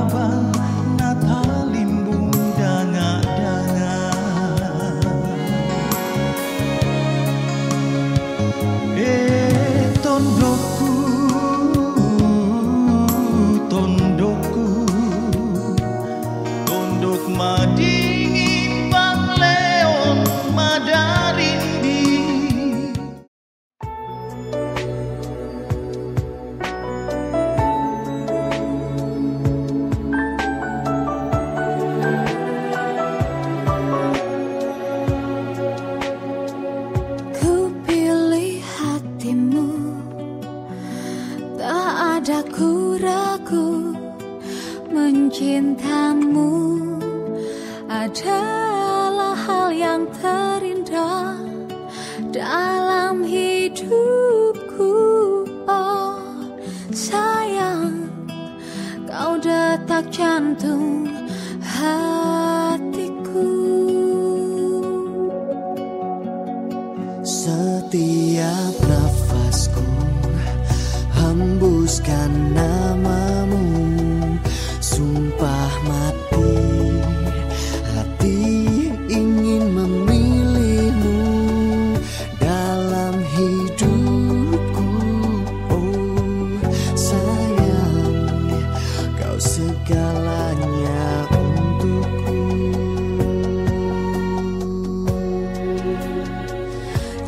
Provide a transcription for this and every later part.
abang nata limbung danga-danga. Tondokku, tondokku, tondok madingin bang leon madarindi. Ku pilih hatimu, tak ada ku ragu, mencintamu adalah hal yang terindah dalam hidupku. Oh sayang, kau detak jantung hatiku. Setiap nafasku hembuskan namamu, sumpah mati hati ingin memilihmu dalam hidupku. Oh sayang, kau segalanya untukku.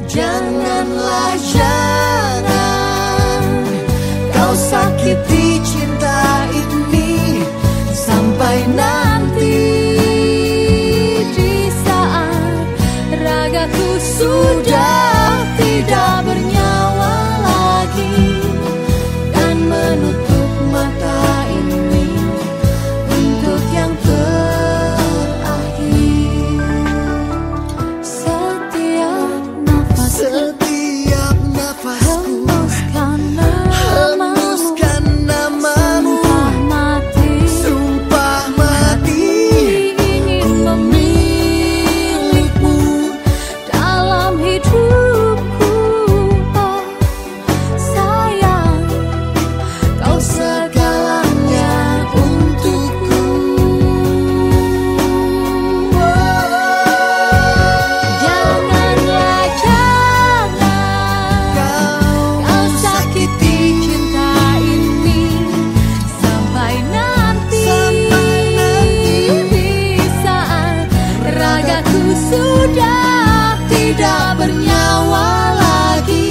Janganlah jangan kau sakiti cinta ini sampai nanti di saat ragaku sudah tidak bernyawa lagi dan menutup mata ini untuk yang terakhir. Setiap nafasku hembuskan namamu, sumpah mati ingin memilihmu dalam hidupku. Oh sayang, kau segalanya untukku. Janganlah jangan kau sakiti cinta ini sampai nanti di saat ragaku sudah tidak bernyawa lagi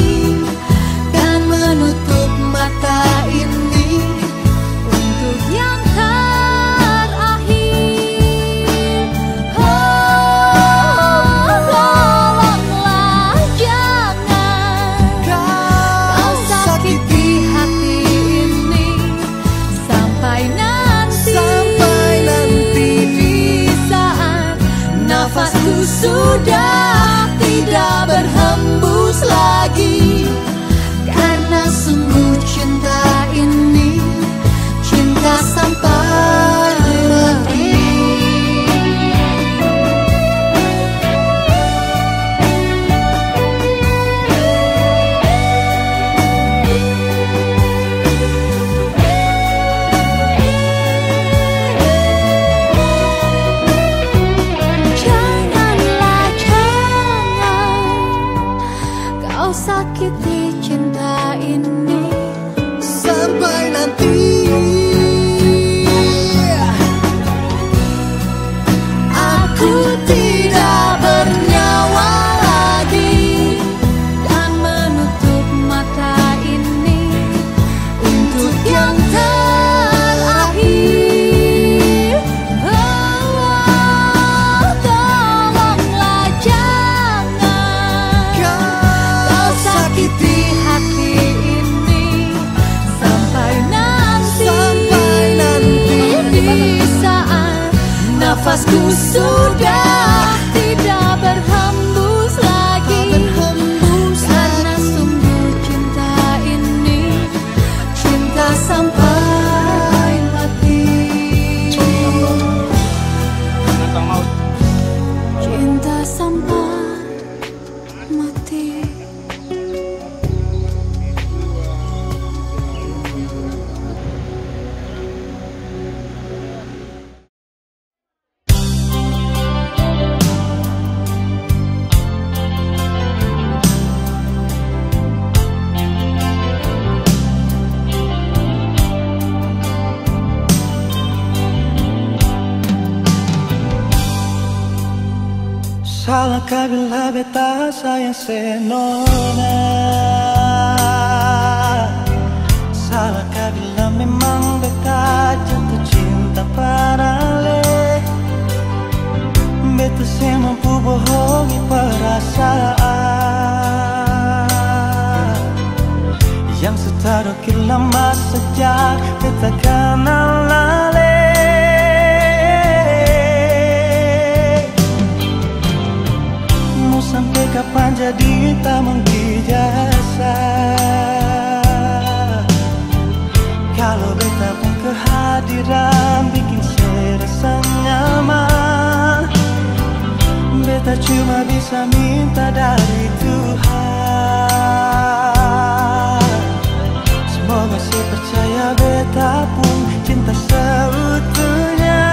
dan menutup mata ini untuk yang terakhir. Oh tolonglah jangan kau sakiti hati ini sampai nanti di saat nafasku sudah tidak berhembus lagi. Karena sungguh cinta ini cinta sampai mati. Janganlah jangan kau sakiti cinta ini sampai nanti aku tidak bernyawa lagi dan menutup mata ini untuk yang terakhir. Oh tolonglah jangan kau sakiti hati ini sampai nanti di saat nafasku sudah tidak berhembus lagi. Karena sungguh cinta ini cinta sampai mati. Cinta sampai mati. Bila beta sayang senona, salahkah bila memang beta jatuh cinta pada le. Beta saya mampu bohongi perasaan yang setadokir lama sejak beta kenal le. Sampai kapan jadi tamu jasa? Kalau beta pun kehadiran bikin saya rasa nyaman. Beta cuma bisa minta dari Tuhan, semoga saya percaya beta pun cinta seutuhnya.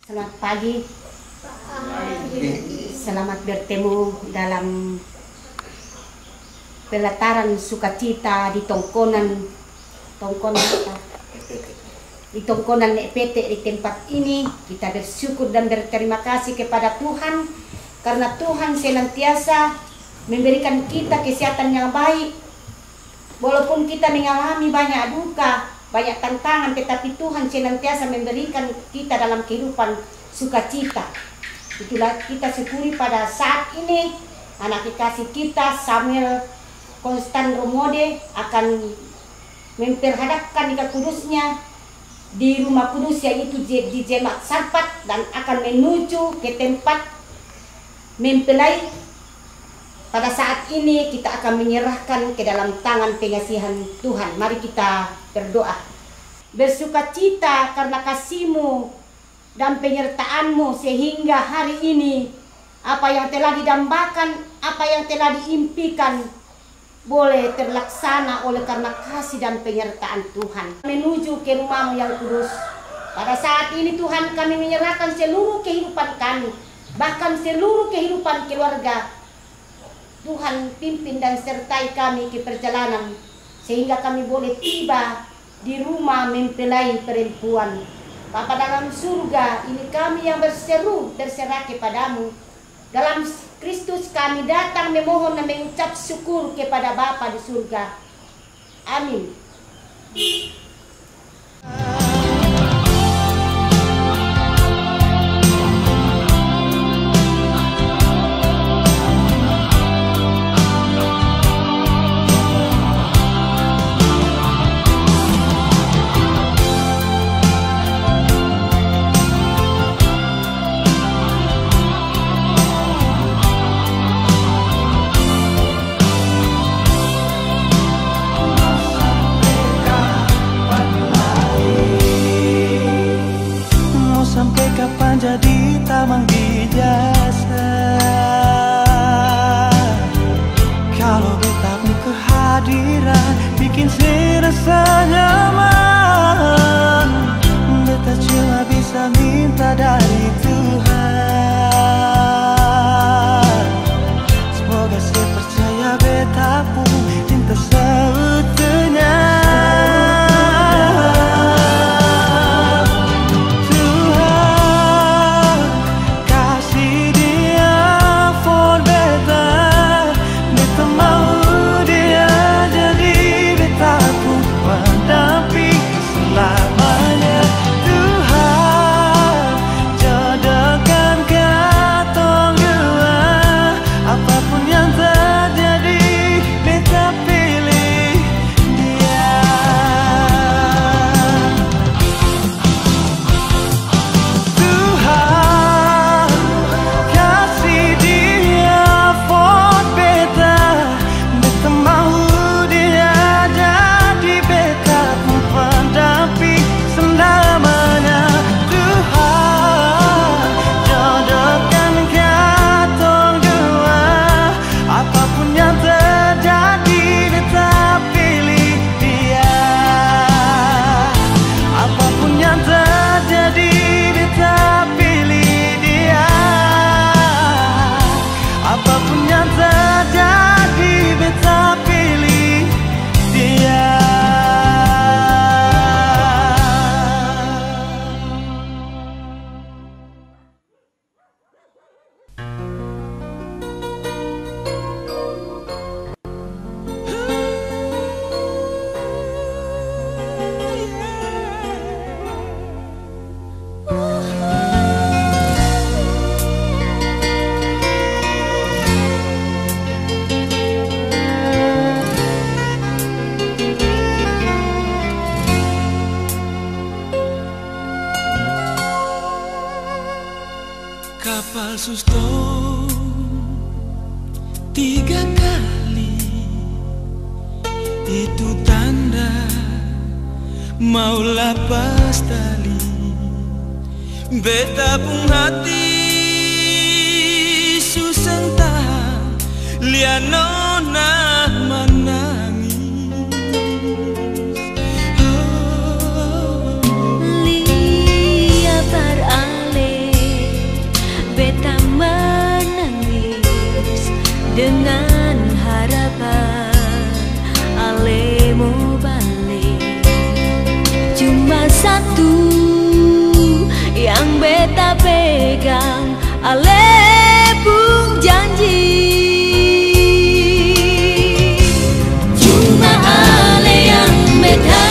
Selamat pagi. Selamat bertemu dalam pelataran sukacita di tongkonan EPT di tempat ini. Kita bersyukur dan berterima kasih kepada Tuhan karena Tuhan senantiasa memberikan kita kesehatan yang baik. Walaupun kita mengalami banyak duka, banyak tantangan, tetapi Tuhan senantiasa memberikan kita dalam kehidupan sukacita. Itulah kita syukuri pada saat ini anak kekasih kita Samuel Konstan Romode akan memperhadapkan nikah kudusnya di rumah kudus, yaitu di Jemaat Sarpat, dan akan menuju ke tempat mempelai. Pada saat ini kita akan menyerahkan ke dalam tangan pengasihan Tuhan. Mari kita berdoa. Bersukacita karena kasih-Mu dan penyertaan-Mu sehingga hari ini apa yang telah didambakan, apa yang telah diimpikan boleh terlaksana oleh karena kasih dan penyertaan Tuhan. Menuju ke rumah-Mu yang kudus. Pada saat ini Tuhan, kami menyerahkan seluruh kehidupan kami, bahkan seluruh kehidupan keluarga. Tuhan pimpin dan sertai kami ke perjalanan sehingga kami boleh tiba di rumah mempelai perempuan. Bapa dalam surga, ini kami yang berseru berserah kepada-Mu. Dalam Kristus kami datang memohon dan mengucap syukur kepada Bapa di surga. Amin. sekali, itu tanda mau lepas tali. Beta pun hati susah tahan, lihat nona menangis. Lihat berale, beta menangis dengan harapan ale mau balik. Cuma satu yang beta pegang, ale pun janji. Cuma ale yang beta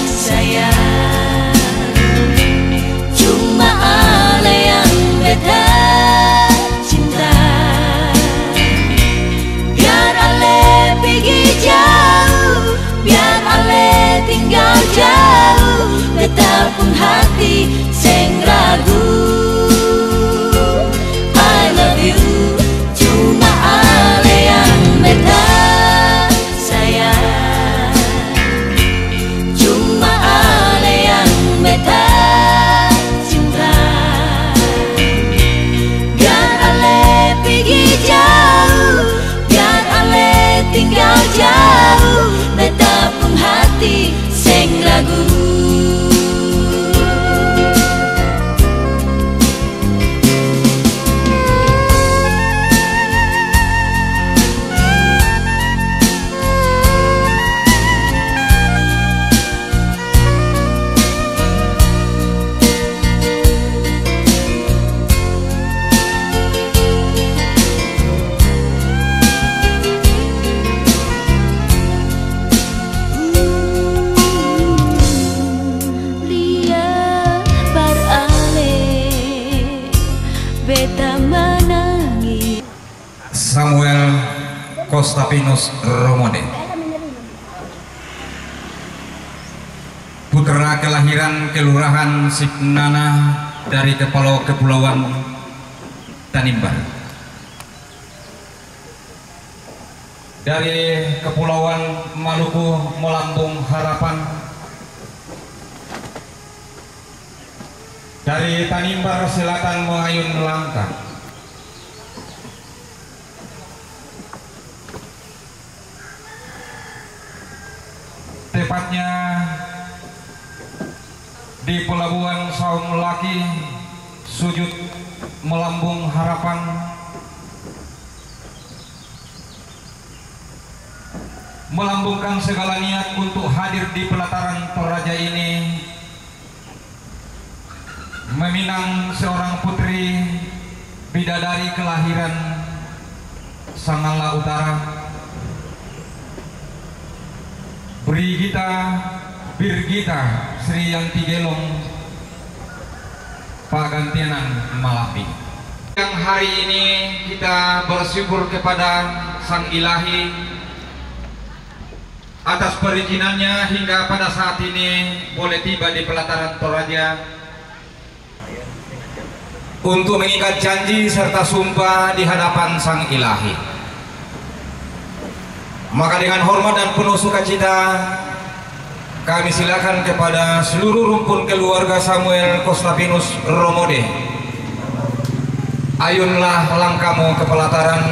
sayang, cuma ale yang beta cinta. Biar ale pergi jauh, biar ale tinggal jauh, beta pun hati seng ragu. I love you, cuma ale yang beta sayang, cuma ale yang beta cinta. Biar ale pergi jauh, biar ale tinggal jauh, beta pun hati seng ragu. Samuel Kostapinus Romode, putra kelahiran Kelurahan Sipnana dari Kepulauan Tanimbar. Dari Kepulauan Maluku melambung harapan, dari Tanimbar selatan mengayun langkah. Tepatnya di Pelabuhan Saung Laki, sujud melambung harapan, melambungkan segala niat untuk hadir di pelataran Toraja ini, meminang seorang putri bidadari kelahiran Sangala Utara, Birgita Sri Yanti Gelong Pagantianan Malapi. Yang hari ini kita bersyukur kepada Sang Ilahi atas perizinannya hingga pada saat ini boleh tiba di pelataran Toraja untuk mengikat janji serta sumpah di hadapan Sang Ilahi. Maka dengan hormat dan penuh sukacita kami silakan kepada seluruh rumpun keluarga Samuel Kostapinus Romode, ayunlah langkahmu ke pelataran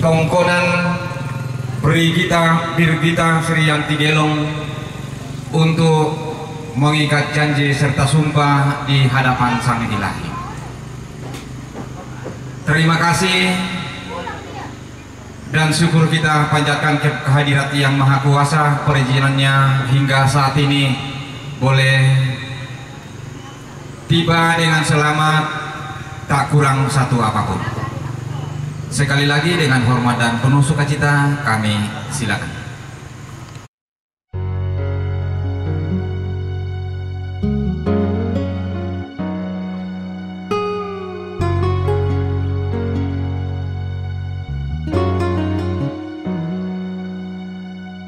tongkonan Birgita Sri Yanti Gelong untuk mengikat janji serta sumpah di hadapan Sang Ilahi. Terima kasih dan syukur kita panjatkan kehadirat Yang Maha Kuasa, perizinannya hingga saat ini boleh tiba dengan selamat, tak kurang satu apapun. Sekali lagi dengan hormat dan penuh sukacita kami silakan.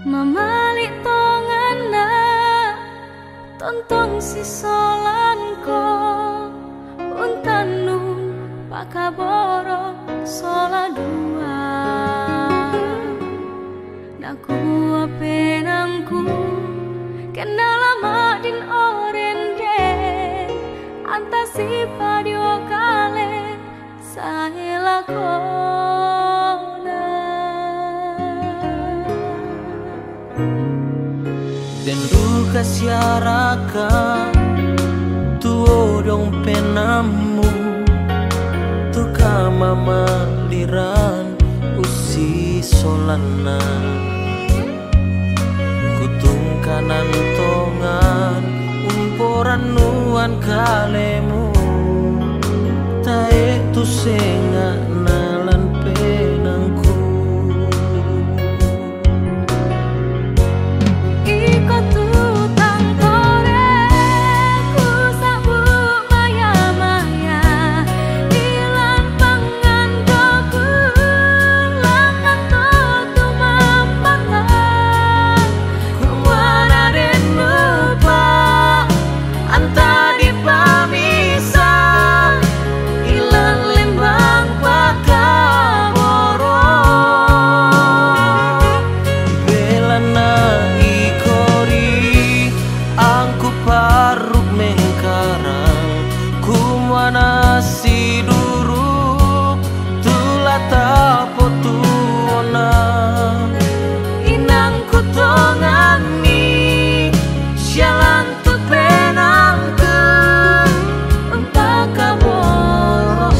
Mamalik tongana tontong si solanko untanu pakaboro saya lakona. Den duka siaraka tuo dong penamu tu kama maliran usi solana kutung kanan tongan umporan nuan kalemu tae tu senga nalan penangku. Iko tutang koreku sabuk maya-maya ilan pangan doku langan totu mampatan kumana den lupa anta di pamisa ilan limbang pakaboro Belana ikori angku paruk mengkarang kumana si duruk tulata potuona inang kutongani sialan tu penangku entah kaboro.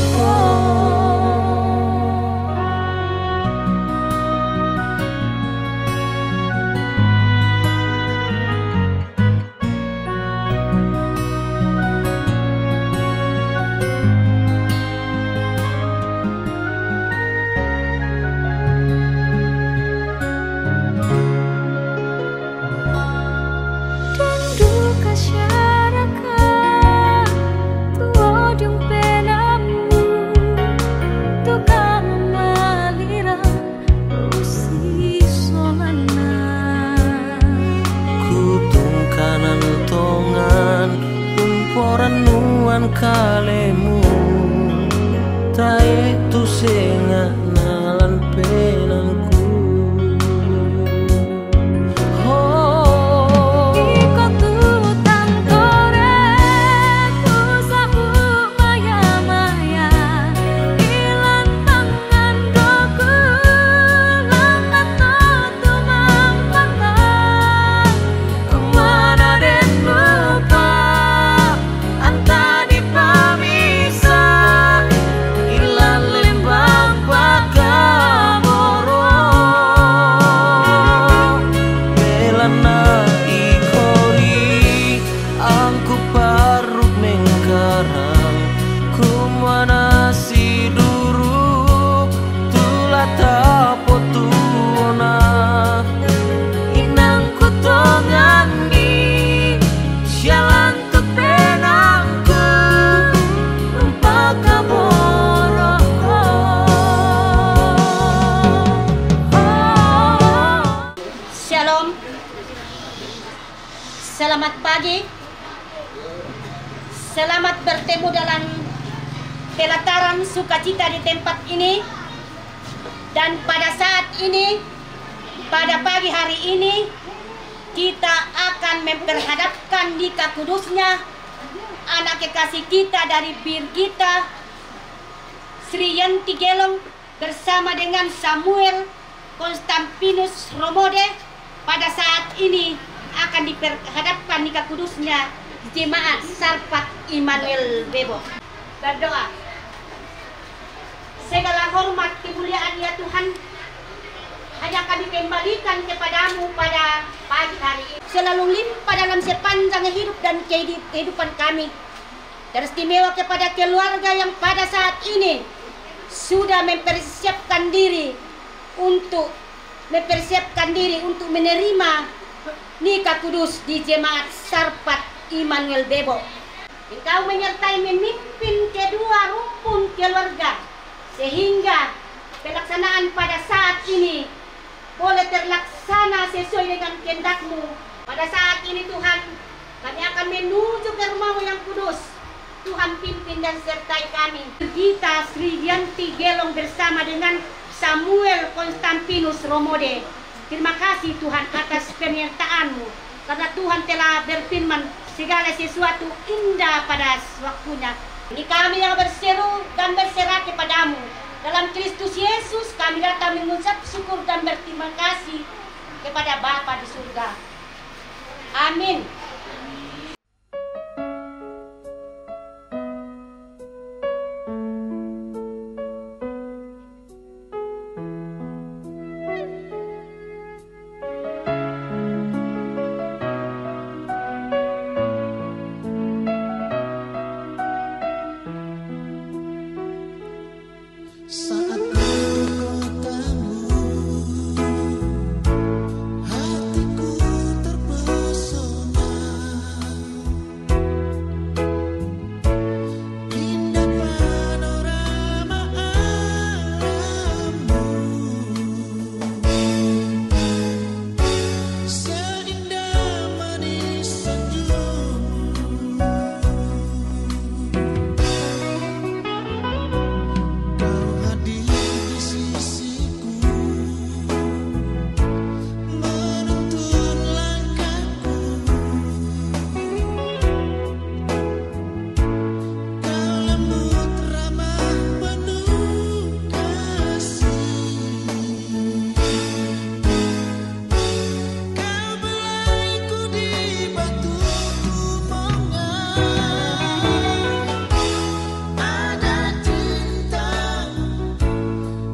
Dan duka syarakat tuo jung penamu tukang maliran usi solana kutung kanan tongan umporan nuan kalemu tae tu senga nalan penangku. Oh, Iko tutang koreku sabuk maya-maya ilan pangan doku langan totu mampatan kumana den lupa anta di pamisa ilan limbang pakaboro Belana ikori angku paruk mengkarang kumana si duruk tulata potuona inang kutongani sialan tu penangku pakaboro. Shalom. Selamat pagi. Selamat bertemu dalam pelataran sukacita di tempat ini. Dan pada saat ini, pada pagi hari ini, kita akan memperhadapkan nikah kudusnya anak kekasih kita dari Birgita Sri Yanti Gelong bersama dengan Samuel Konstantinus Romode. Pada saat ini akan diperhadapkan nikah kudusnya jemaat Sarpat Immanuel Bebo. Berdoa. Segala hormat kemuliaan ya Tuhan hanya kami kembalikan kepadamu pada pagi hari ini. Selalu limpah dalam sepanjang hidup dan kehidupan kami. Teristimewa kepada keluarga yang pada saat ini sudah mempersiapkan diri untuk menerima nikah kudus di jemaat Sarpat Immanuel Bebo. Engkau menyertai memimpin kedua rukun keluarga sehingga pelaksanaan pada saat ini boleh terlaksana sesuai dengan kehendak-Mu. Pada saat ini Tuhan, kami akan menuju ke rumah-Mu yang kudus. Tuhan pimpin dan sertai kami. Birgita Sri Yanti Gelong bersama dengan Samuel Konstantinus Romode. Terima kasih Tuhan atas penyertaan-Mu. Karena Tuhan telah berfirman segala sesuatu indah pada waktunya. Ini kami yang berseru dan berserah kepadamu. Dalam Kristus Yesus kami datang mengucap syukur dan berterima kasih kepada Bapa di surga. Amin. Saat berkotamu, hatiku terpesona. Indah panorama alammu, seindah manis senyummu. Kau hadir di sisiku, menuntun langkahku. Kau lembut ramah penuh kasih. Kau belaiku di batu kumongan. Ada cinta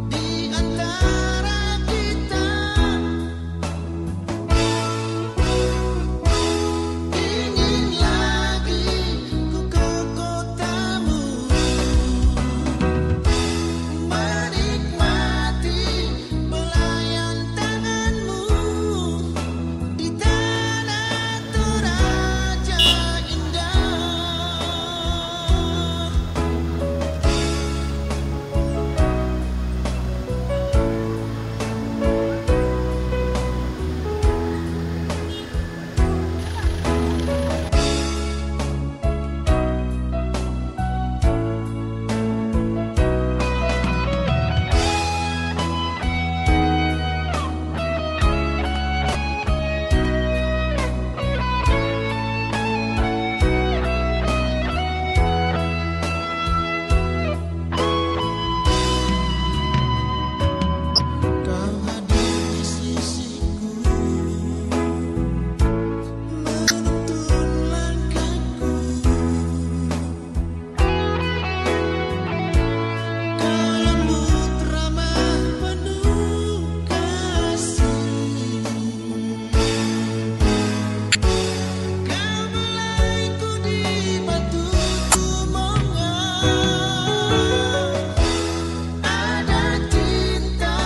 di antara kita. Ingin lagi ku ke kotamu, menikmati belayan tanganmu di tanah Toraja indah. Kau hadir di sisiku, menuntun langkahku. Kau lembut ramah penuh kasih. Kau belaiku di batu kumongan. Ada cinta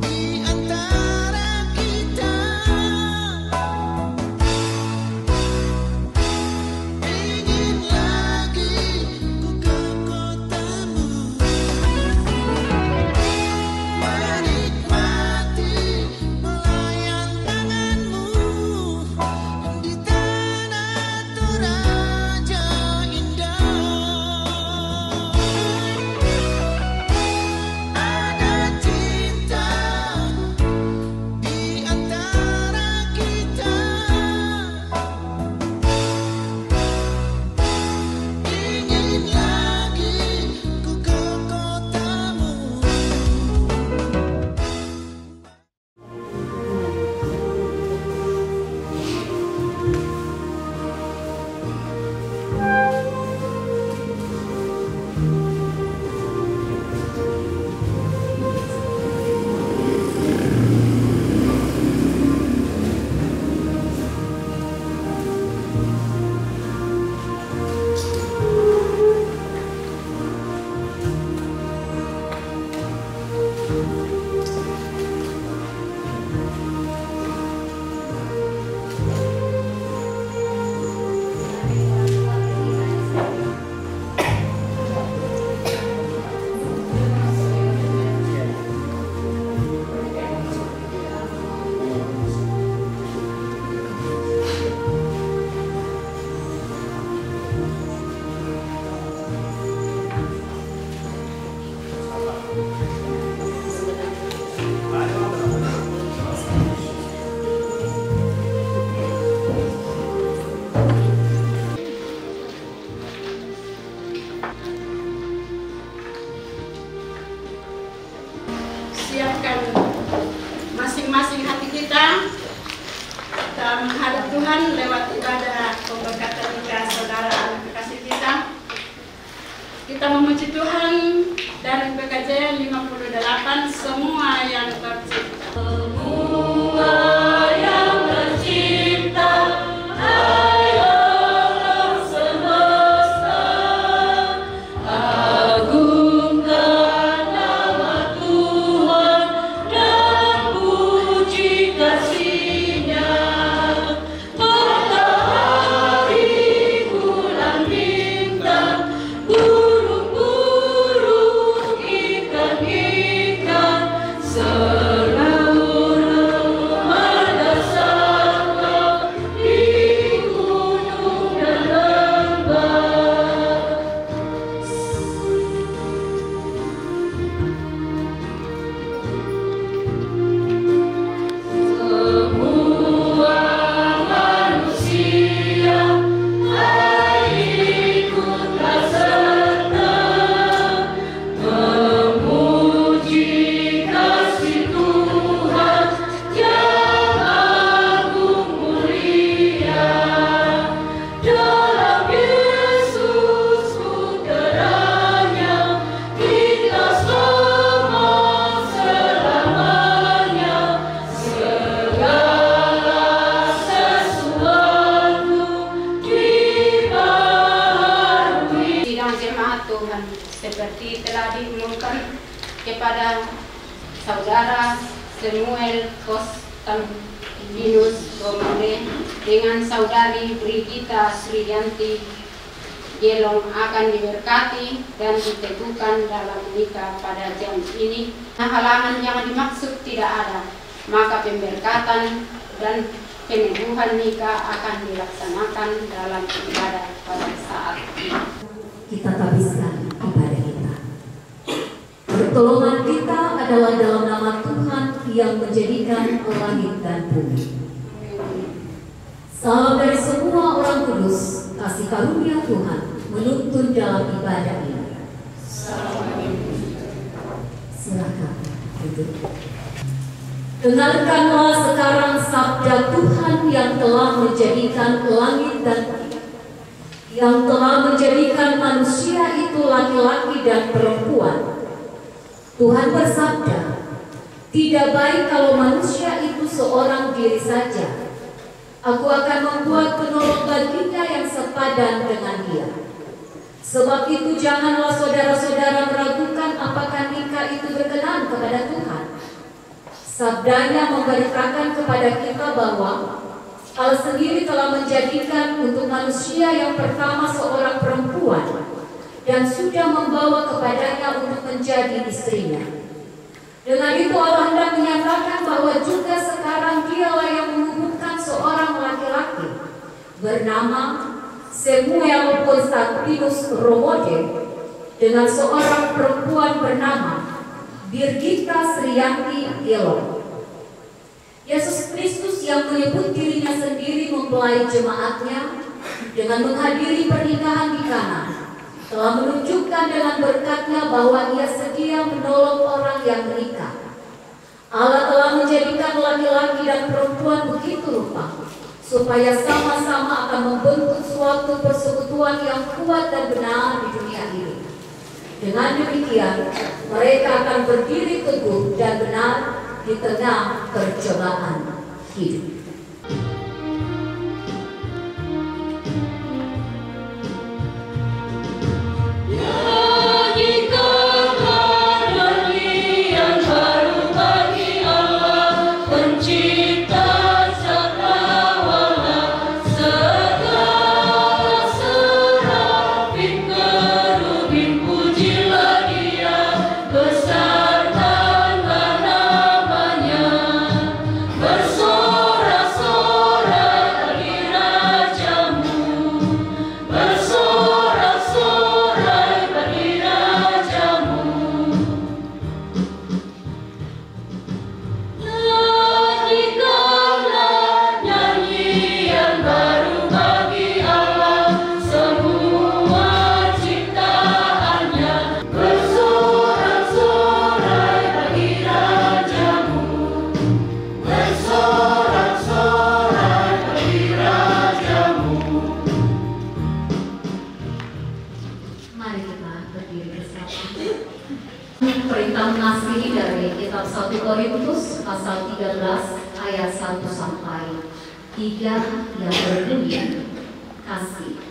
di antara kita. Ingin lagi ku ke kotamu, menikmati belayan tanganmu di tanah Toraja indah. Ada cinta di antara kita. Ingin lagi ku ke kotamu. menghadap Tuhan lewat ibadah pemberkatan nikah saudara anak kekasih kita. Kita memuji Tuhan dari PKJ 58 semua yang tercipta. Semua yang tercipta, ayo semesta, agungkan nama Tuhan dan puji kasih-Nya. Matahari, bulan, bintang, burung-burung, ikan-ikan, Tuhan, seperti telah diumumkan kepada saudara Samuel Konstantinus Romole dengan saudari Brigita Sriyanti Gelong akan diberkati dan diteguhkan dalam menikah pada jam ini. Halangan yang dimaksud tidak ada, maka pemberkatan dan peneguhan nikah akan dilaksanakan dalam ibadah pada saat ini. Kita habiskan ibadah kita. Pertolongan kita adalah dalam nama Tuhan yang menjadikan langit dan bumi. Salam dari semua orang kudus, kasih karunia Tuhan menuntun dalam ibadah ini. Silakan duduk. Dengarkanlah sekarang sabda Tuhan yang telah menjadikan langit dan bumi, yang telah menjadikan manusia itu laki-laki dan perempuan. Tuhan bersabda, tidak baik kalau manusia itu seorang diri saja. Aku akan membuat penolong baginya yang sepadan dengan dia. Sebab itu janganlah saudara-saudara meragukan apakah nikah itu berkenan kepada Tuhan. Sabdanya memberitakan kepada kita bahwa Allah sendiri telah menjadikan untuk manusia yang pertama seorang perempuan dan sudah membawa kepadanya untuk menjadi istrinya. Dengan itu Allah hendak menyatakan bahwa juga sekarang dialah yang menghubungkan seorang laki-laki bernama Samuel Konstantinus Romode dengan seorang perempuan bernama Brigita Sriyanti Gelong. Yesus Kristus yang menyebut dirinya sendiri mempelai jemaatnya dengan menghadiri pernikahan di Kana telah menunjukkan dengan berkatnya bahwa ia sedia menolong orang yang menikah. Allah telah menjadikan laki-laki dan perempuan begitu rupa supaya sama-sama akan membentuk suatu persekutuan yang kuat dan benar di dunia ini. Dengan demikian mereka akan berdiri teguh dan benar di tengah percobaan hidup. Bersorak Perintah mengasihi dari kitab 1 Korintus pasal 13 ayat 1 sampai 3 yang berbunyi, kasih.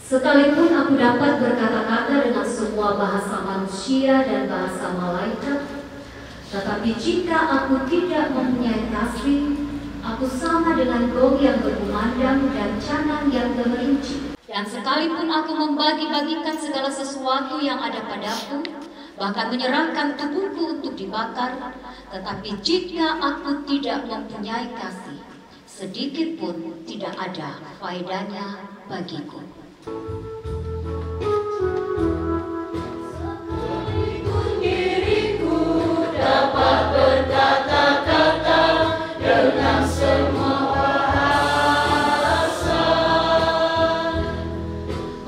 Sekalipun aku dapat berkata-kata dengan semua bahasa manusia dan bahasa malaikat, tetapi jika aku tidak mempunyai kasih, aku sama dengan gong yang berkumandang dan canang yang gemerincing. Dan sekalipun aku membagi-bagikan segala sesuatu yang ada padaku, bahkan menyerahkan tubuhku untuk dibakar, tetapi jika aku tidak mempunyai kasih, sedikit pun tidak ada faedahnya bagiku. Sekalipun diriku dapat berkata-kata dengan semua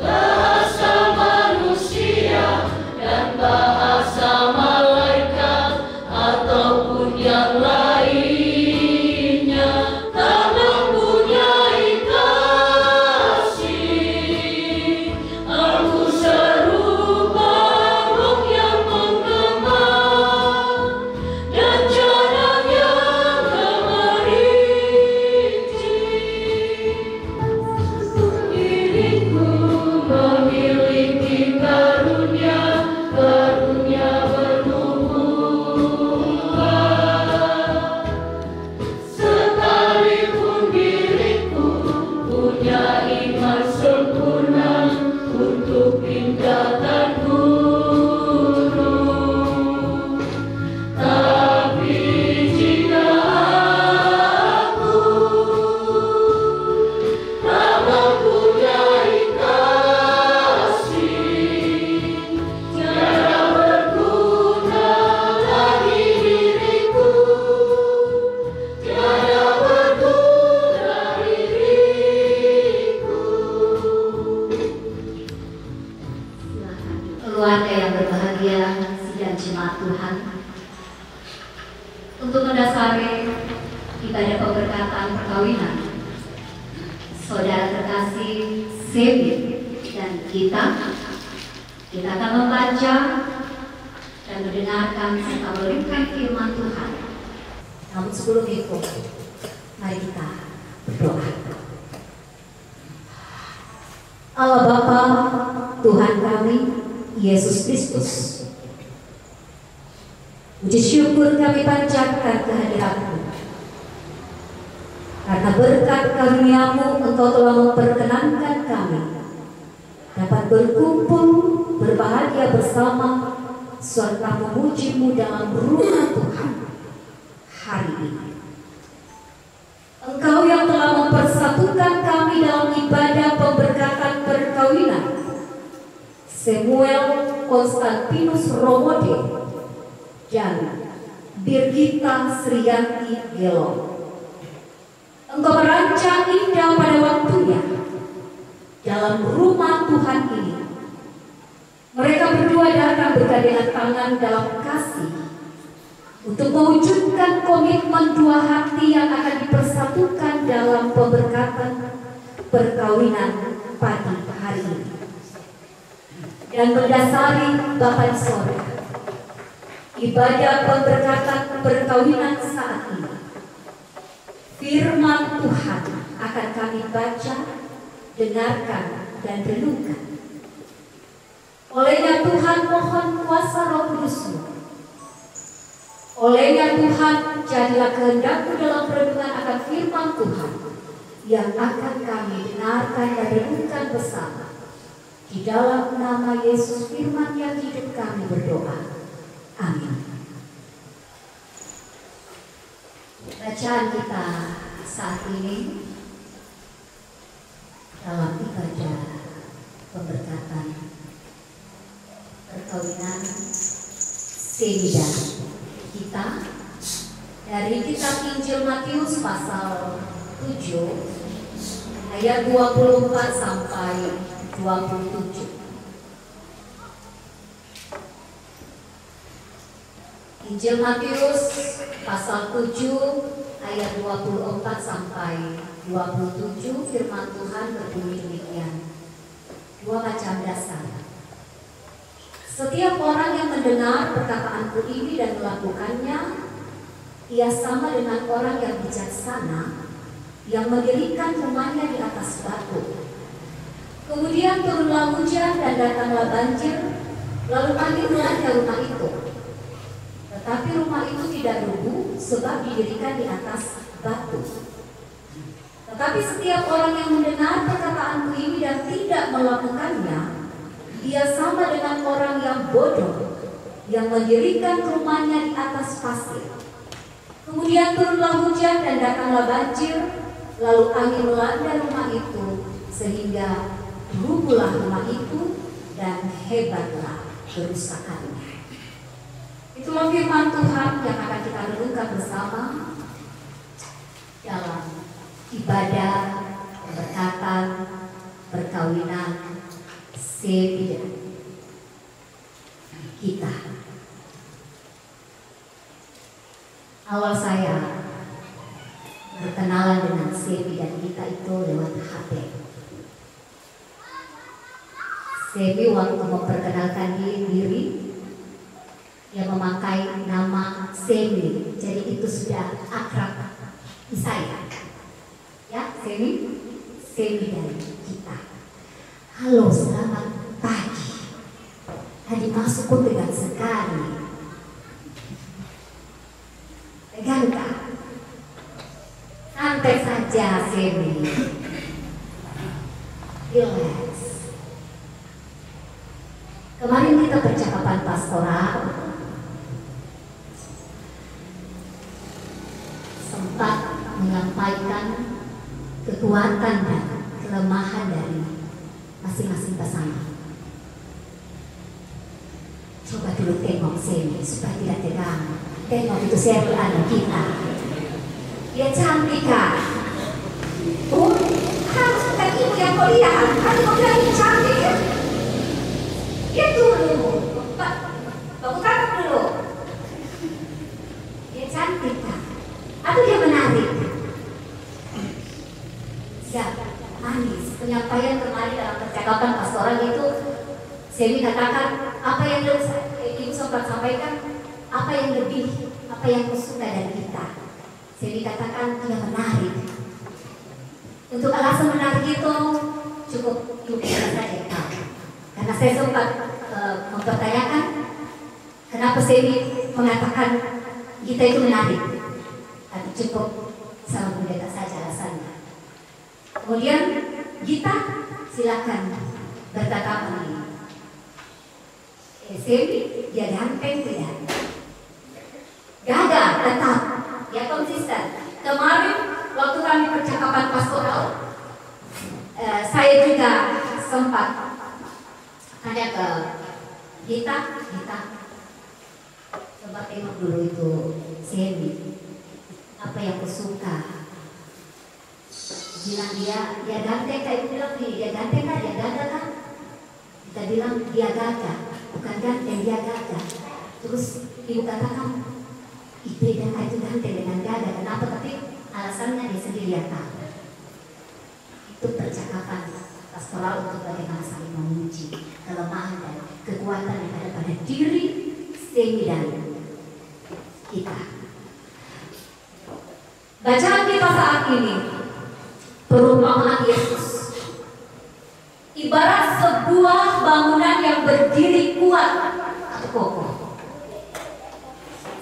bahasa manusia dan bahasa malaikat ataupun yang lainnya, tak mempunyai kasih, aku serupa burung yang menggema dan canang yang gemerincing. Diriku memiliki karunia bernubuat, sekalipun diriku punya iman sempurna untuk pindahkan gunung, tapi jika aku tak mempunyai kasih, tiada berguna lagi diriku, tiada berguna diriku. Keluarga yang berbahagia, sidang jemaat Tuhan, untuk mendasari ibadah pemberkatan perkawinan saudara terkasih Semi dan kita akan membaca dan mendengarkan serta merenungkan firman Tuhan. Namun sebelum itu, mari kita berdoa. Allah Bapa, Tuhan kami, Yesus Kristus, puji syukur kami panjatkan kehadirat-Mu. Karena berkat karunia-Mu, Engkau telah memperkenankan kami dapat berkumpul, berbahagia bersama, serta memuji-Mu dalam rumah Tuhan hari ini. Engkau yang telah mempersatukan kami dalam ibadah pemberkatan perkawinan Samuel Konstantinus Romode dan Birgita Sriyanti Gelo. Engkau merancang indah pada waktunya dalam rumah Tuhan ini. Mereka berdua datang bergandengan tangan dalam kasih untuk mewujudkan komitmen dua hati yang akan dipersatukan dalam pemberkatan perkawinan pagi hari ini. Dan mendasari Bapa di sorga, ibadah pemberkatan perkawinan saat ini, firman Tuhan akan kami baca, dengarkan, dan renungkan. Olehnya Tuhan mohon kuasa Roh Kudus-Mu. Olehnya Tuhan jadilah kehendak-Mu dalam renungan akan firman Tuhan yang akan kami dengarkan dan renungkan bersama. Di dalam nama Yesus firman yang hidup kami berdoa. Amin. Bacaan kita saat ini dalam ibadah pemberkatan perkawinan Semi kita dari kitab Injil Matius pasal 7 ayat 24 sampai 27. Injil Matius pasal 7 ayat 24 sampai 27, firman Tuhan berbunyi demikian. Dua macam dasar. Setiap orang yang mendengar perkataanku ini dan melakukannya, ia sama dengan orang yang bijaksana yang mendirikan rumahnya di atas batu. Kemudian turunlah hujan dan datanglah banjir, lalu angin melanda rumah itu. Tetapi rumah itu tidak rubuh sebab didirikan di atas batu. Tetapi setiap orang yang mendengar perkataanku ini dan tidak melakukannya, ia sama dengan orang yang bodoh yang mendirikan rumahnya di atas pasir. Kemudian turunlah hujan dan datanglah banjir, lalu angin melanda rumah itu sehingga rubuhlah rumah itu dan hebatlah kerusakannya. Itulah firman Tuhan yang akan kita renungkan bersama dalam ibadah pemberkatan perkawinan sebidang kita. Awal saya berkenalan dengan sebidang kita itu lewat HP. Sebi waktu memperkenalkan diri, dia memakai nama Semi, jadi itu sudah akrab di saya. Ya, Semi dari kita. Halo, selamat pagi. Tadi masuk pun tegang sekali. Tegangkah? Santai saja, Semi. Relax. Kemarin kita percakapan pastoral sempat menyampaikan kekuatan dan kelemahan dari masing-masing pasangan. Coba dulu tengok Semi supaya tidak tegang. Tengok itu Semi anak kita. Dia cantik kan? Oh, harus bukan ibu yang kau lihat. Kalau kau bilang ini cantik ya? Dia dulu, baku kakak dulu. Dia cantik kan? Atau dia menarik? Ya, manis. Penyampaian kemarin dalam percakapan pastoral itu, Semi katakan apa yang ibu sempat sampaikan, apa yang lebih, apa yang kau suka dari kita. Semi katakan dia menarik. Untuk alasan menarik itu cukup saja tahu. Karena saya sempat mempertanyakan kenapa Semi mengatakan kita itu menarik. Tapi cukup sama mendekat saja alasannya. Kemudian Gita silakan berkata ini. Semi dia ganteng tidak? Gagah tetap, dia konsisten. Kemarin waktu kami percakapan pastoral, saya juga sempat tanya ke Gita, coba tengok dulu itu Semi, apa yang kau suka? Bilang dia ganteng, kayak bilang dia ganteng kan, dia gagah kan? Kita bilang dia gagah, bukan ganteng, dia gagah. Terus ibu katakan, beda itu ganteng dengan gagah. Kenapa? Tapi alasannya dia sendiri yang tahu. Itu percakapan pastoral untuk bagaimana saling memuji kelemahan dan kekuatan yang ada pada diri Semi dan kita. Bacaan kita saat ini perumpamaan Yesus ibarat sebuah bangunan yang berdiri kuat atau kokoh.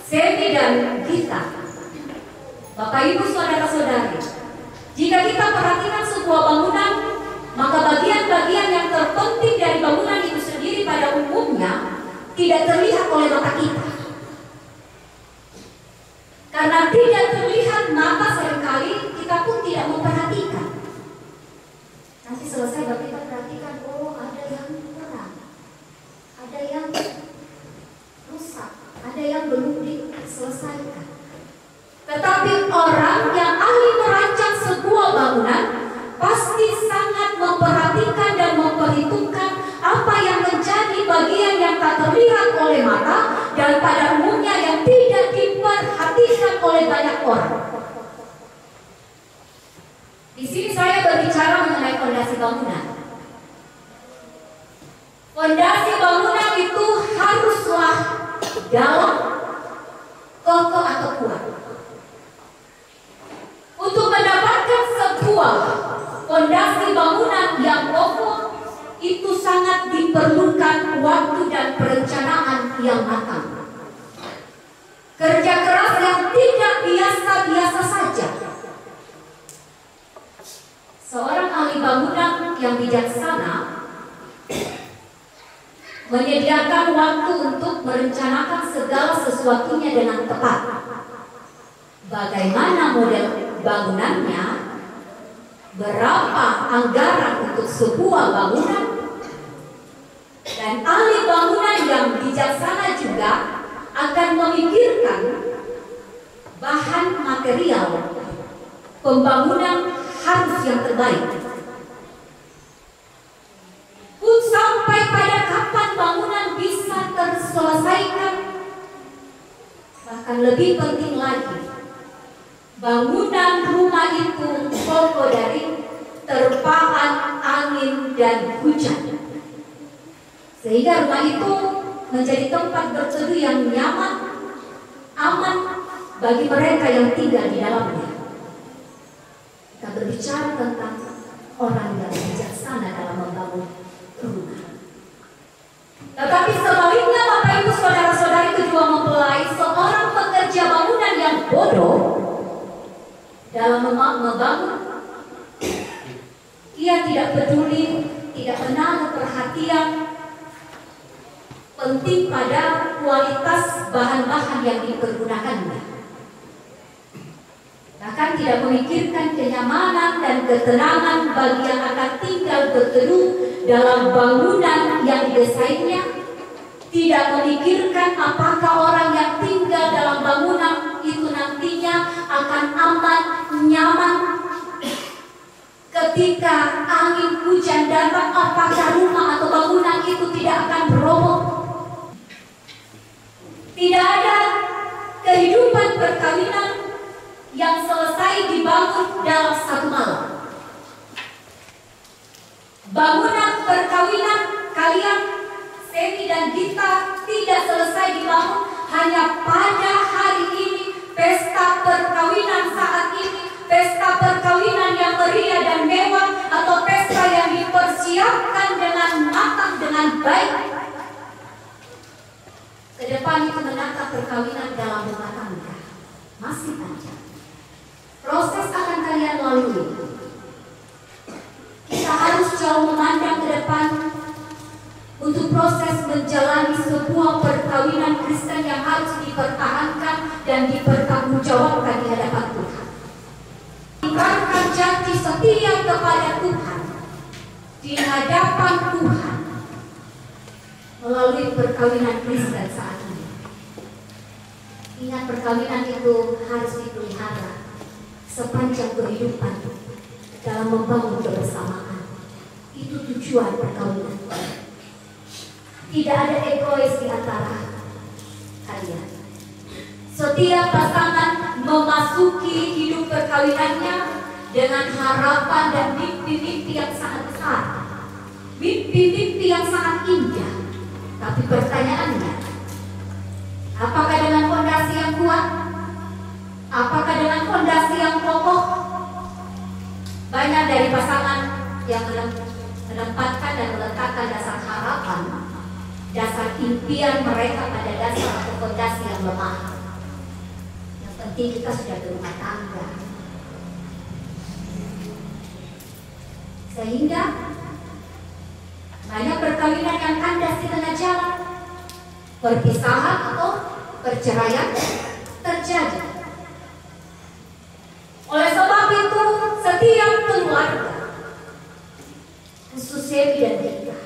Semi dan kita, Bapak Ibu saudara-saudari, jika kita perhatikan sebuah bangunan, maka bagian-bagian yang terpenting dari bangunan itu sendiri pada umumnya tidak terlihat oleh mata kita. Karena tidak terlihat mata seringkali kita pun tidak memperhatikan. Nanti selesai baru kita perhatikan, oh ada yang kurang, ada yang rusak, ada yang belum diselesaikan. Tetapi orang yang ahli merancang sebuah bangunan pasti sangat memperhatikan dan memperhitungkan apa yang menjadi bagian yang tak terlihat oleh mata dan pada umumnya yang tidak diperhatikan oleh banyak orang. Di sini saya berbicara mengenai fondasi bangunan. Fondasi bangunan itu haruslah dalam, kokoh atau kuat. Untuk mendapatkan sebuah fondasi bangunan yang kokoh, itu sangat diperlukan waktu dan perencanaan yang matang. Kerja keras yang tidak biasa-biasa saja. Seorang ahli bangunan yang bijaksana menyediakan waktu untuk merencanakan segala sesuatunya dengan tepat. Bagaimana model bangunannya, berapa anggaran untuk sebuah bangunan, dan ahli bangunan yang bijaksana juga akan memikirkan bahan material pembangunan harus yang terbaik. Pun sampai pada kapan bangunan bisa terselesaikan, bahkan lebih penting lagi, bangunan rumah itu kokoh dari terpaan angin dan hujan, sehingga rumah itu menjadi tempat berteduh yang nyaman, aman bagi mereka yang tinggal di dalamnya. Kita berbicara tentang orang yang bijaksana dalam membangun rumah. Tetapi sebaliknya, Bapak Ibu saudara-saudari kedua mempelai, seorang pekerja bangunan yang bodoh dalam membangun, ia tidak peduli, tidak menaruh perhatian penting pada kualitas bahan-bahan yang dipergunakannya. Bahkan tidak memikirkan kenyamanan dan ketenangan bagi yang akan tinggal berteduh dalam bangunan yang didesainnya. Tidak memikirkan apakah orang yang tinggal dalam bangunan itu nantinya akan aman, nyaman ketika angin hujan datang, apakah rumah atau bangunan itu tidak akan roboh. Tidak ada kehidupan perkawinan yang selesai dibangun dalam satu malam. Bangunan perkawinan kalian, Semi dan Gita, tidak selesai dibangun hanya pada hari ini, pesta perkawinan saat ini, pesta perkawinan yang meriah dan mewah, atau pesta yang dipersiapkan dengan matang, dengan baik. Ke depan itu menatap perkawinan dalam rumah tangga masih panjang. Proses akan kalian lalui. Kita harus jauh memandang ke depan untuk proses menjalani sebuah perkawinan Kristen yang harus dipertahankan dan dipertanggungjawabkan di hadapan Tuhan. Ingkarkan janji setia kepada Tuhan di hadapan Tuhan melalui perkawinan Kristen saat ini. Ingat, perkawinan itu harus dipelihara sepanjang kehidupan dalam membangun kebersamaan. Itu tujuan perkawinan. Tidak ada egois di antara kalian. Setiap pasangan memasuki hidup perkawinannya dengan harapan dan mimpi-mimpi yang sangat besar, mimpi-mimpi yang sangat indah. Tapi pertanyaannya, apakah dengan fondasi yang kuat? Apakah dengan fondasi yang kokoh? Banyak dari pasangan yang menempatkan dan meletakkan dasar harapan, dasar impian mereka pada dasar atau fondasi yang lemah. Yang penting kita sudah berumah tangga. Sehingga banyak perkawinan yang kandas di tengah jalan, perpisahan atau perceraian terjadi. Oleh sebab itu, setiap keluarga, khususnya dan kita,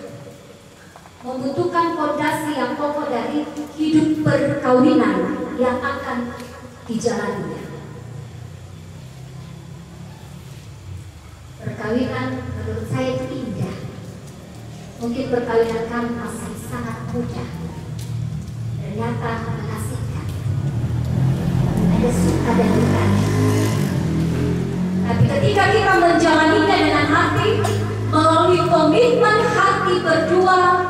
membutuhkan fondasi yang kokoh dari hidup perkawinan yang akan dijalaninya. Perkawinan menurut saya itu indah. Mungkin perkawinan kami masih sangat mudah, ternyata mengasihkan, ada suka dan duka. Tapi ketika kita menjalaninya dengan hati, melalui komitmen hati berdua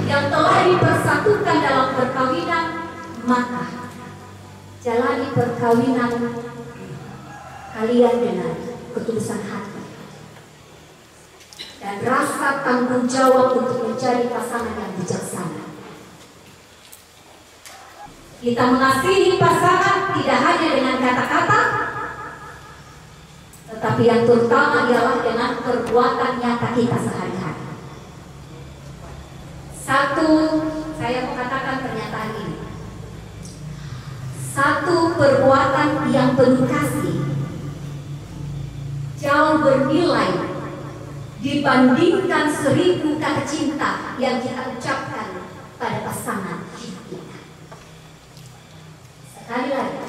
yang telah dipersatukan dipersatukan dalam perkawinan, maka jalani perkawinan kalian dengan ketulusan hati dan rasa tanggung jawab untuk menjadi pasangan yang bijaksana. Kita mengasihi pasangan tidak hanya dengan kata-kata, tetapi yang terutama ialah dengan perbuatan nyata kita sehari-hari. Satu, saya mau katakan pernyataan ini. Satu perbuatan yang penuh kasih jauh bernilai dibandingkan 1000 kata cinta yang kita ucapkan pada pasangan kita. Sekali lagi,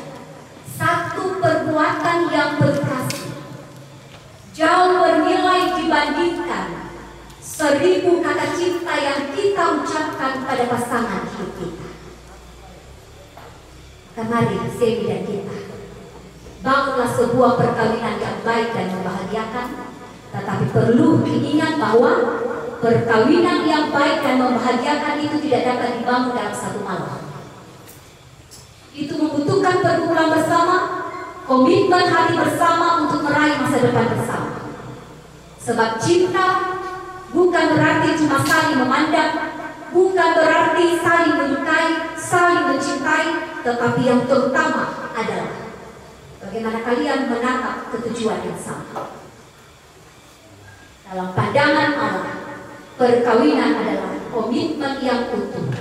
satu perbuatan yang penuh kasih jauh bernilai dibandingkan 1000 kata cinta yang kita ucapkan pada pasangan hidup kita. Mari Semi dan kita bangunlah sebuah perkawinan yang baik dan membahagiakan, tetapi perlu diingat bahwa perkawinan yang baik dan membahagiakan itu tidak dapat dibangun dalam satu malam. Itu membutuhkan pergumulan bersama, komitmen hati bersama untuk meraih masa depan bersama. Sebab cinta bukan berarti cuma saling memandang, bukan berarti saling menyukai, saling mencintai, tetapi yang terutama adalah bagaimana kalian menatap ketujuan yang sama. Dalam pandangan Allah, perkawinan adalah komitmen yang utuh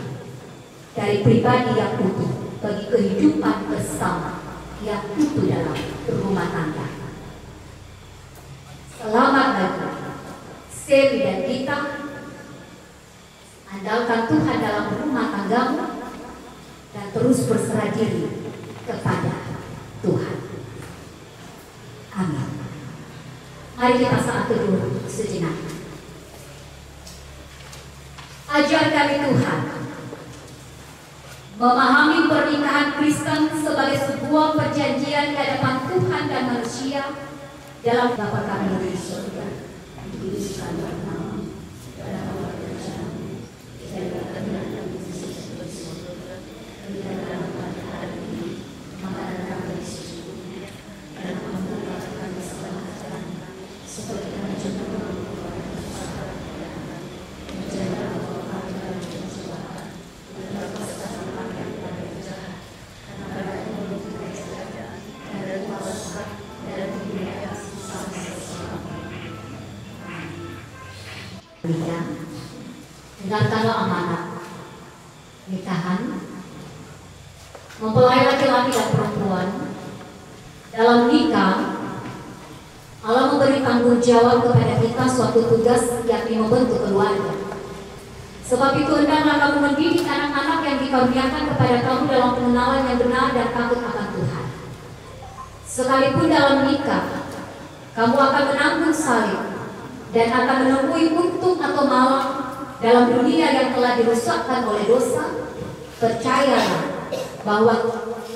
dari pribadi yang utuh bagi kehidupan bersama yang utuh dalam rumah tangga. Selamat bagi Semi dan kita. Andalkan Tuhan dalam rumah tanggamu dan terus berserah diri kepada Tuhan. Amin. Mari kita saat teduh sejenak. Ajar kami Tuhan memahami pernikahan Kristen sebagai sebuah perjanjian di hadapan Tuhan dan manusia dalam Bapa kami yang di surga. Dikuduskanlah namamu, dalam kerajaan-Mu, dijadikanlah kami sesuai surga, berikanlah pada hari ini makanan kami sesungguhnya, dan ampunilah kami segala kesalahan, seperti kami juga mengampuni orang yang bersalah kepada kami, dan janganlah kau kami dalam pencobaan, dan lepaskan kami dari jahat, karena Bapa itu kerajaan dan kuasa dan kemuliaan sampai selamanya. Dengarkanlah amanat nikahan, mempelai laki-laki dan perempuan. Dalam nikah, Allah memberi tanggung jawab kepada kita suatu tugas yakni membentuk keluarga. Sebab itu hendaklah kamu mendidik anak-anak yang dikaruniakan kepada kamu dalam pengenalan yang benar dan takut akan Tuhan. Sekalipun dalam nikah, kamu akan menanggung salib dan akan menemui untung atau malang dalam dunia yang telah dirusakkan oleh dosa. Percayalah bahwa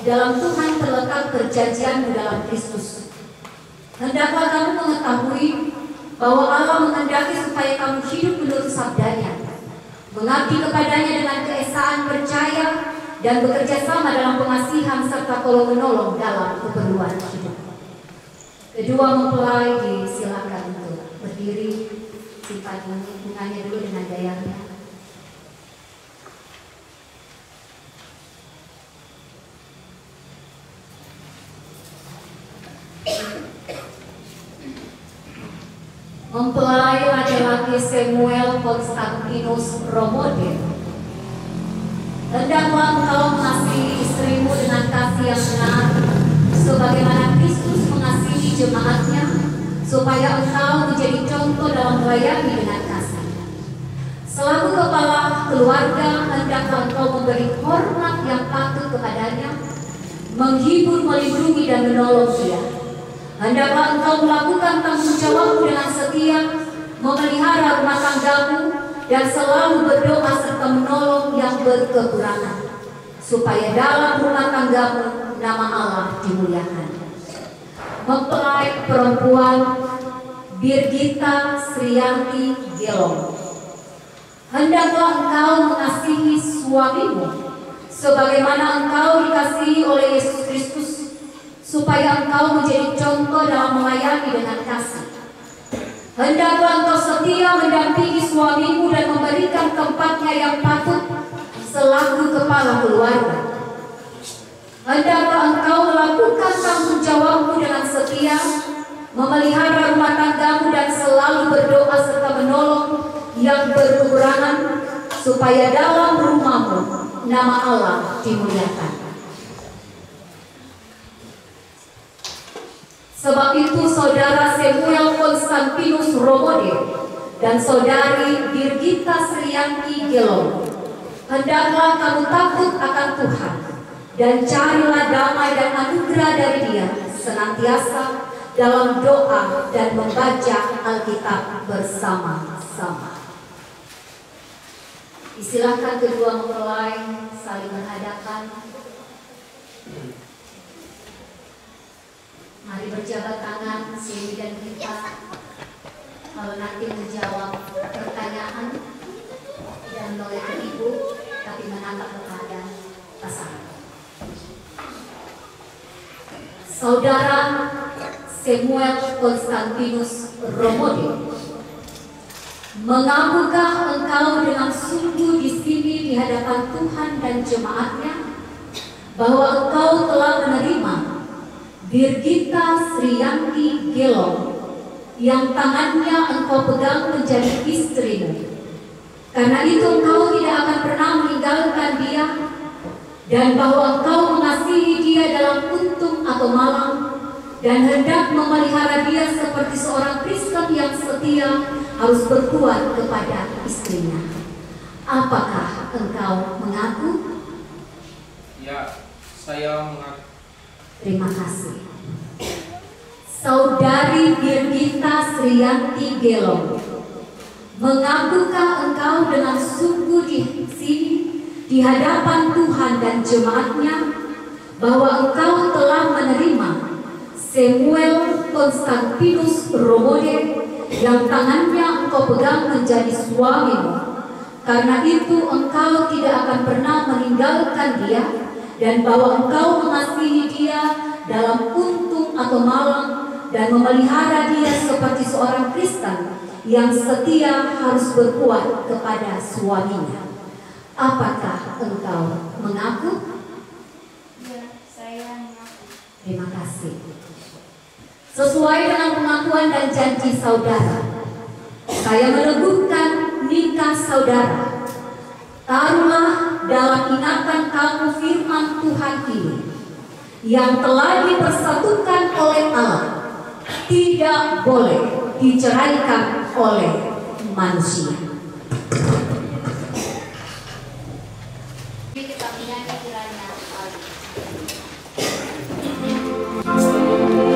dalam Tuhan terletak perjanjianmu dalam Kristus. Hendaklah kamu mengetahui bahwa Allah menghendaki supaya kamu hidup menurut sabdanya, mengabdi kepadanya dengan keesaan percaya dan bekerja sama dalam pengasihan serta tolong-menolong dalam keperluan hidup. Kedua mempelai disilakan untuk berdiri, sifat hubungannya dulu dengan gayanya. Mempelai laki-laki Samuel Konstantinus Romode, hendaklah engkau mengasihi istrimu dengan kasih yang benar, sebagaimana Kristus mengasihi jemaatnya, supaya engkau menjadi contoh dalam melayani dengan kasih. Selaku kepala keluarga, hendaklah engkau memberi hormat yang patut kepadanya, menghibur, melindungi, dan menolong dia. Hendaklah engkau melakukan tanggung jawabmu dengan setia, memelihara rumah tanggamu, dan selalu berdoa serta menolong yang berkekurangan, supaya dalam rumah tanggamu nama Allah dimuliakan. Mempelai perempuan Birgita Sriyanti Gelong, Hendaklah engkau mengasihi suamimu sebagaimana engkau dikasihi oleh Yesus Kristus, supaya engkau menjadi contoh dalam melayani dengan kasih. Hendaklah engkau setia mendampingi suamimu dan memberikan tempatnya yang patut selaku kepala keluarga. Hendaklah engkau melakukan tanggung jawabmu dengan setia, memelihara rumah tanggamu dan selalu berdoa serta menolong yang berkekurangan, supaya dalam rumahmu nama Allah dimuliakan. Sebab itu saudara Samuel Konstantinus Romode dan saudari Birgita Sriyanti Gelo, hendaklah kamu takut akan Tuhan dan carilah damai dan anugerah dari Dia senantiasa dalam doa dan membaca Alkitab bersama-sama. Silakan kedua mempelai saling menghadapkan. Mari berjabat tangan sini dan kita. Kalau nanti menjawab pertanyaan dan oleh ibu, tapi menatap kepada pasangan. Saudara Samuel Konstantinus Romode, mengapakah engkau dengan sungguh di sini di hadapan Tuhan dan jemaatnya bahwa engkau telah menerima Birgita Sriyanti Gelo yang tangannya engkau pegang menjadi istrimu? Karena itu engkau tidak akan pernah meninggalkan dia, dan bahwa engkau mengasihi dia dalam untung atau malang, dan hendak memelihara dia seperti seorang Kristen yang setia harus berbuat kepada istrinya. Apakah engkau mengaku? Ya, saya mengaku. Terima kasih. Saudari Birgita Sriyanti Gelo, mengakukah engkau dengan sungguh di sini di hadapan Tuhan dan jemaatnya bahwa engkau telah menerima Samuel Konstantinus Romode yang tangannya engkau pegang menjadi suamimu? Karena itu engkau tidak akan pernah meninggalkan dia, dan bahwa engkau mengasihi dia dalam untung atau malang, dan memelihara dia seperti seorang Kristen yang setia harus berbuat kepada suaminya. Apakah engkau mengaku? Ya, saya mengaku. Terima kasih. Sesuai dengan pengakuan dan janji saudara, saya meneguhkan nikah saudara. Taruhlah dalam ingatan kamu firman Tuhan ini yang telah dipersatukan oleh Allah, tidak boleh diceraikan oleh manusia. Kita menyanyi kiranya Thank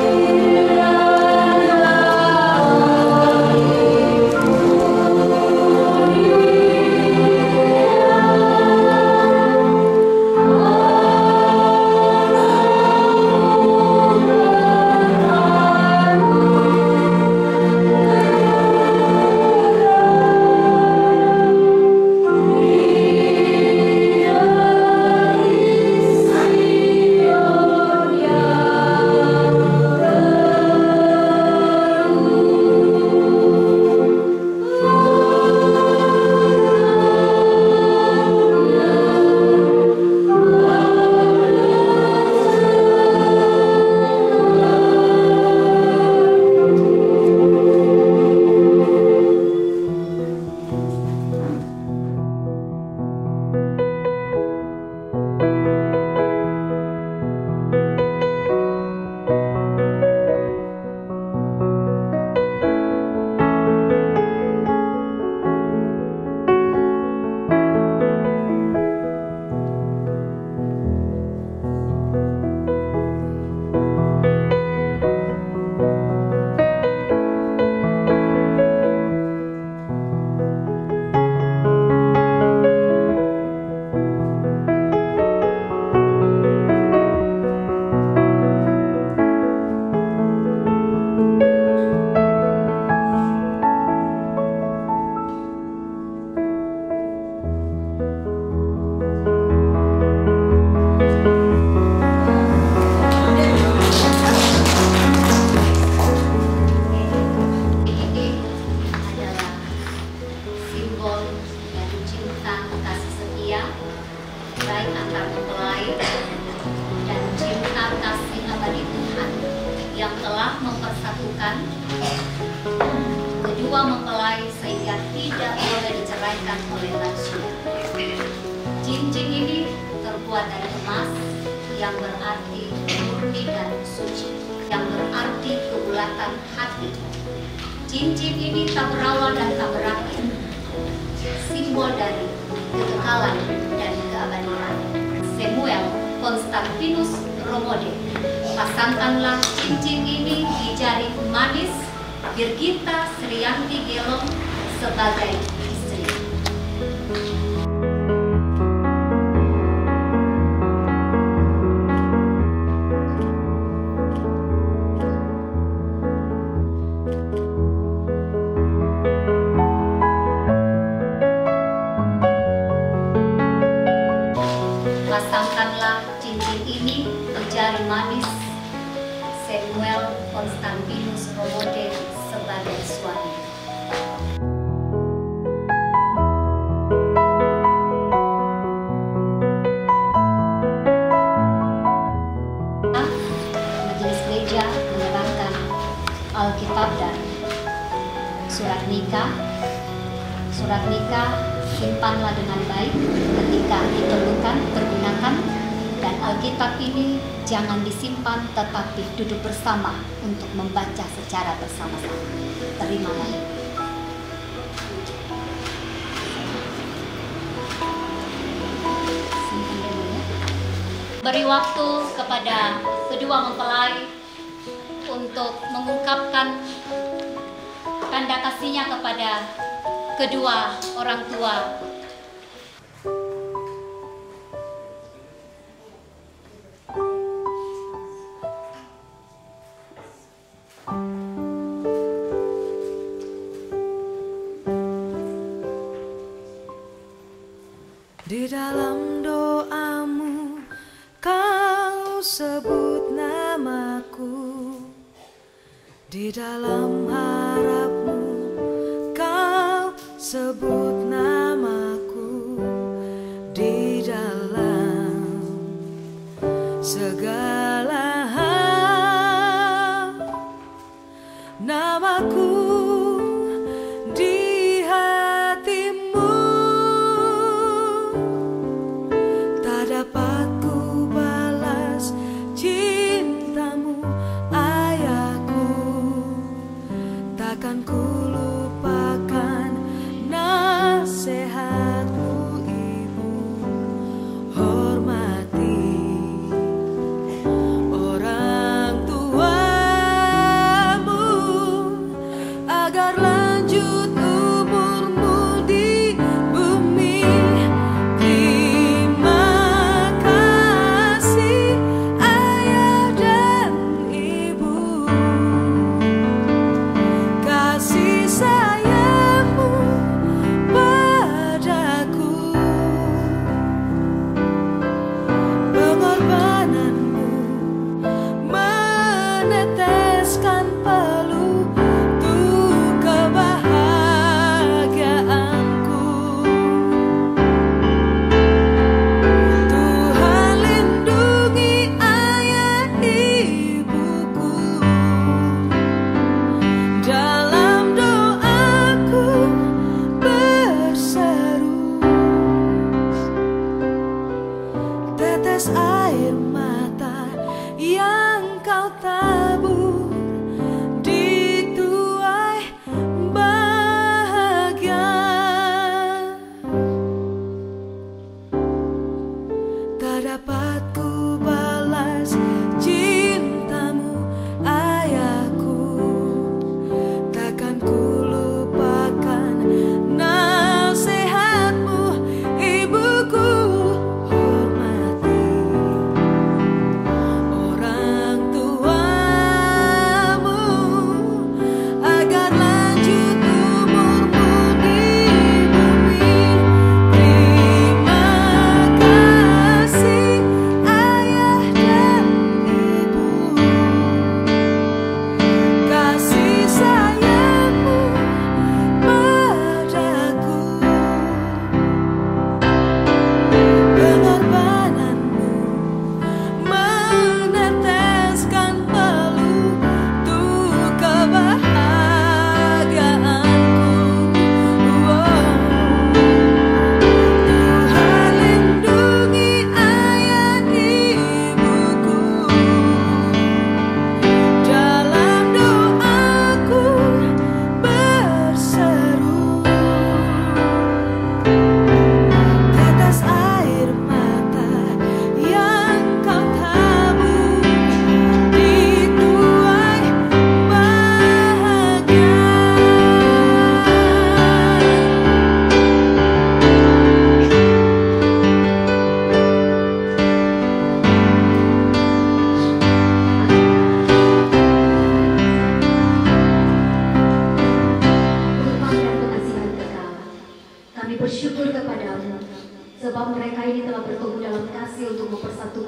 yang berarti murni dan suci, yang berarti kebulatan hati. Cincin ini tak berawal dan tak berakhir, simbol dari kekekalan dan keabadian. Samuel Konstantinus Romode, pasangkanlah cincin ini di jari manis Birgitta Sriyanti Gelong sebagai istri. Pasangkanlah cincin ini di jari manis Samuel Konstantinus Romode sebagai suami. Majelis gereja menerangkan Alkitab dan surat nikah. Surat nikah simpanlah dengan baik ketika diperlukan, pergunakan, dan Alkitab ini jangan disimpan tetapi duduk bersama untuk membaca secara bersama-sama. Terimalah ini. Beri waktu kepada kedua mempelai untuk mengungkapkan tanda kasihnya kepada kedua orang tua. Di dalam doamu kau sebut namaku, di dalam harapmu kau sebut namaku, di dalam segala hal namaku di hatimu. Tak dapat ku balas cintamu ayahku, takkan ku lupakan nasihatmu ibu. Hormati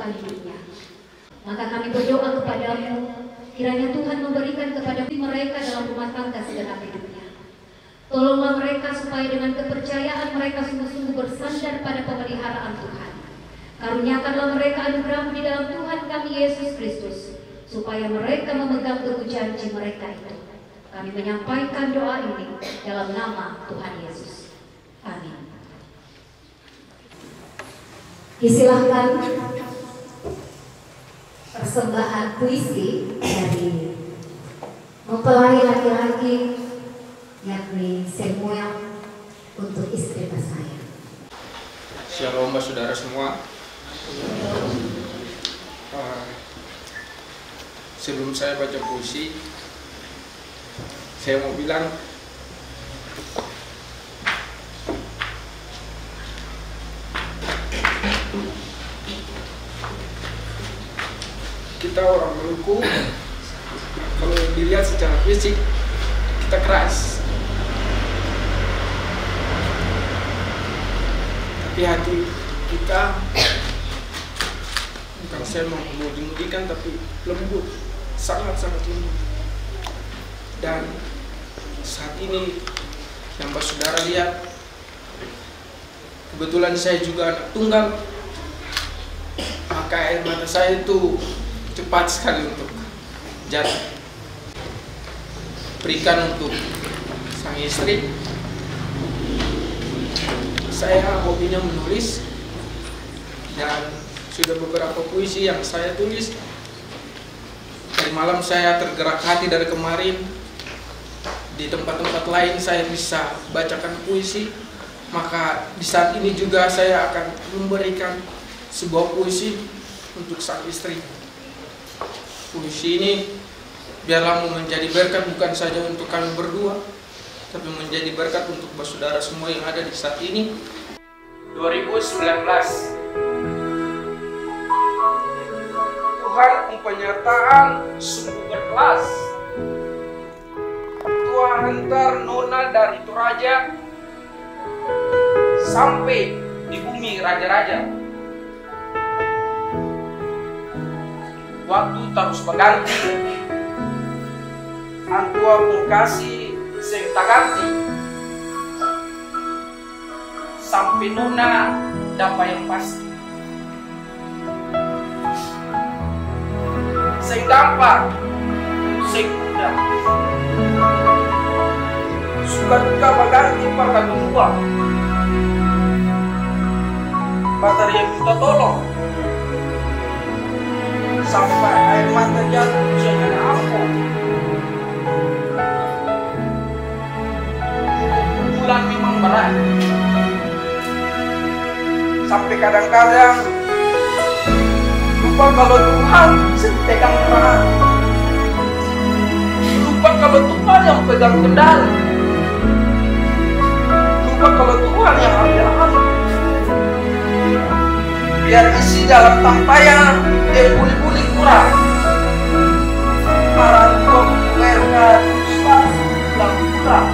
kehidupan hidupnya. Maka kami berdoa kepadamu, kiranya Tuhan memberikan kepada mereka dalam rumah tangga segenap hidupnya. Tolonglah mereka supaya dengan kepercayaan mereka sungguh-sungguh bersandar pada pemeliharaan Tuhan. Karuniakanlah mereka anugerah-Mu di dalam Tuhan kami Yesus Kristus, supaya mereka memegang teguh janji mereka itu. Kami menyampaikan doa ini dalam nama Tuhan Yesus. Amin. Disilahkan persembahan puisi dari mempelai laki-laki, yakni Samuel, untuk istri tersayang. Shalom saudara semua. Sebelum saya baca puisi, saya mau bilang kita orang Maluku, kalau dilihat secara fisik kita keras, tapi hati kita, bukan saya mau mudi-mudikan, tapi lembut, sangat-sangat lembut. Dan saat ini yang saudara lihat, kebetulan saya juga anak tunggal, maka air mata saya itu cepat sekali untuk jatuh. Berikan untuk sang istri. Saya hobinya menulis, dan sudah beberapa puisi yang saya tulis. Dari malam saya tergerak hati dari kemarin. Di tempat-tempat lain saya bisa bacakan puisi, maka di saat ini juga saya akan memberikan sebuah puisi untuk sang istri. Puisi ini biarlah menjadi berkat bukan saja untuk kami berdua, tapi menjadi berkat untuk saudara semua yang ada di saat ini. 2019, Tuhan penyertaan sungguh berkelas. Tuhan hantar nona dari Toraja sampai di bumi raja-raja. Waktu terus berganti, antua pun kasih sing tak ganti, sampai nona dapat yang pasti. Sing gampang, sing mudah, suka duka berganti pada kedua. Batar yang minta tolong, sampai air mata jatuh jangan ampun. Bulan memang berat, sampai kadang-kadang lupa kalau Tuhan pegang tangan, lupa kalau Tuhan yang pegang kendali, lupa kalau Tuhan yang ambil alih. Biar isi dalam tampayan dia pulih-pulih kurang, marah tua mereka susah pulang kurang.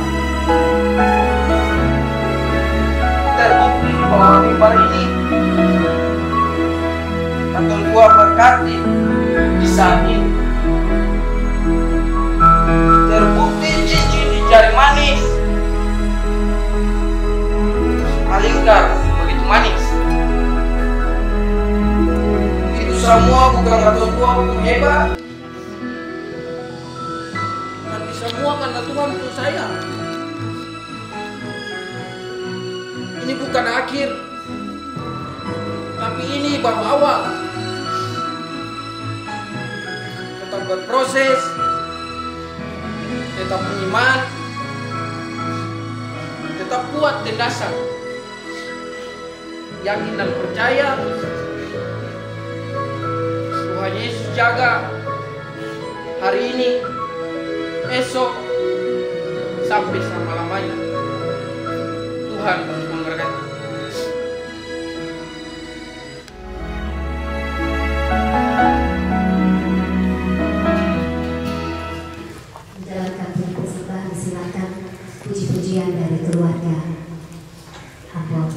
Terbukti bahwa mimbar ini atau gua berkati di saat ini. Terbukti cincin di jari manis, alingkar begitu manis. Itu semua bukan kata tua untuk hebat, tapi semua karena Tuhan untuk saya. Ini bukan akhir, tapi ini baru awal. Tetap berproses, tetap beriman, tetap kuat di dasar, yakin dan percaya Tuhan Yesus jaga hari ini, esok, sampai selama-lamanya. Tuhan memberkati. Menjalankan persembahan, silakan puji-pujian dari keluarga Ambon.